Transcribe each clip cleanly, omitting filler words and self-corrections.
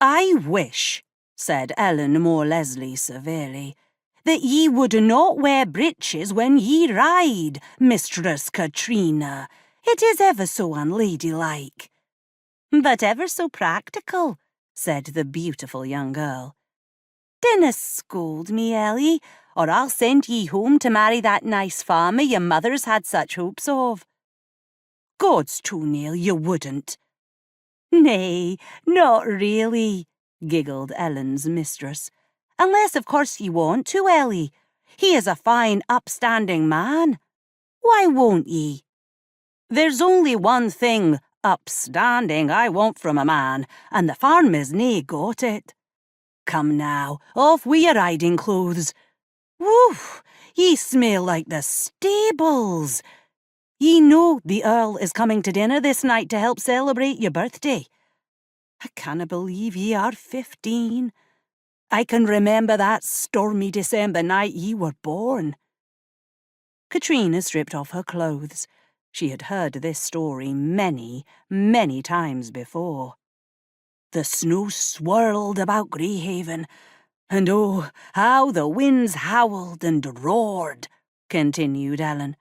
"I wish," said Ellen more Leslie severely, "that ye would not wear breeches when ye ride, Mistress Catriona. It is ever so unladylike." "But ever so practical," said the beautiful young girl. "Dinna scold me, Ellie, or I'll send ye home to marry that nice farmer your mother's had such hopes of." "God's toenail, you wouldn't." "Nay, not really," giggled Ellen's mistress. "Unless, of course, ye want to, Ellie. He is a fine, upstanding man. Why won't ye?" "There's only one thing upstanding I want from a man, and the farm has nae got it. Come now, off wi' your riding clothes. Woof! Ye smell like the stables. Ye know the Earl is coming to dinner this night to help celebrate your birthday. I canna believe ye are 15. I can remember that stormy December night ye were born." Catriona stripped off her clothes. She had heard this story many, many times before. "The snow swirled about Greyhaven, and oh, how the winds howled and roared," continued Ellen.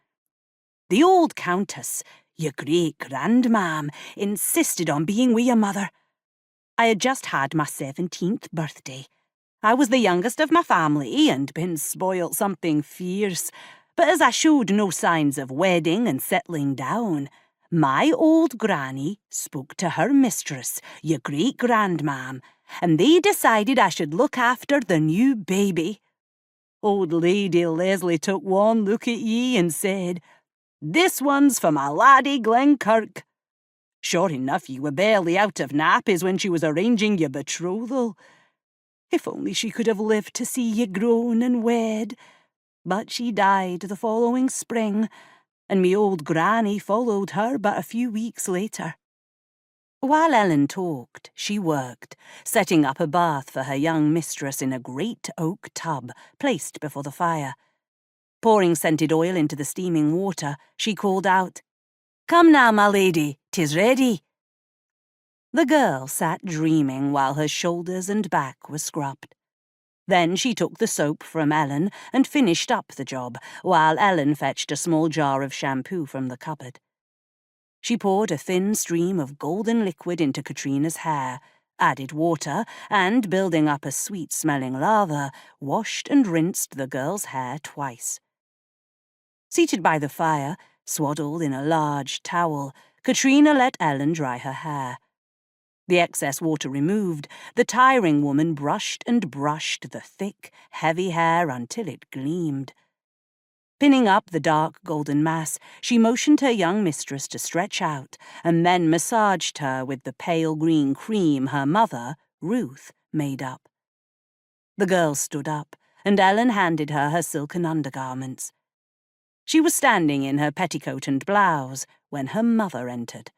"The old Countess, your great-grandmam, insisted on being wi' your mother. I had just had my 17th birthday. I was the youngest of my family and been spoilt something fierce, but as I showed no signs of wedding and settling down, my old granny spoke to her mistress, your great-grandmam, and they decided I should look after the new baby. Old Lady Leslie took one look at ye and said, 'This one's for my laddie Glenkirk.' Sure enough, ye were barely out of nappies when she was arranging your betrothal. If only she could have lived to see ye grown and wed. But she died the following spring, and me old granny followed her but a few weeks later." While Ellen talked, she worked, setting up a bath for her young mistress in a great oak tub placed before the fire. Pouring scented oil into the steaming water, she called out, "Come now, my lady, 'tis ready." The girl sat dreaming while her shoulders and back were scrubbed. Then she took the soap from Ellen and finished up the job, while Ellen fetched a small jar of shampoo from the cupboard. She poured a thin stream of golden liquid into Catriona's hair, added water, and, building up a sweet-smelling lather, washed and rinsed the girl's hair twice. Seated by the fire, swaddled in a large towel, Catriona let Ellen dry her hair. The excess water removed, the tiring woman brushed and brushed the thick, heavy hair until it gleamed. Pinning up the dark golden mass, she motioned her young mistress to stretch out, and then massaged her with the pale green cream her mother, Ruth, made up. The girl stood up, and Ellen handed her her silken undergarments. She was standing in her petticoat and blouse when her mother entered.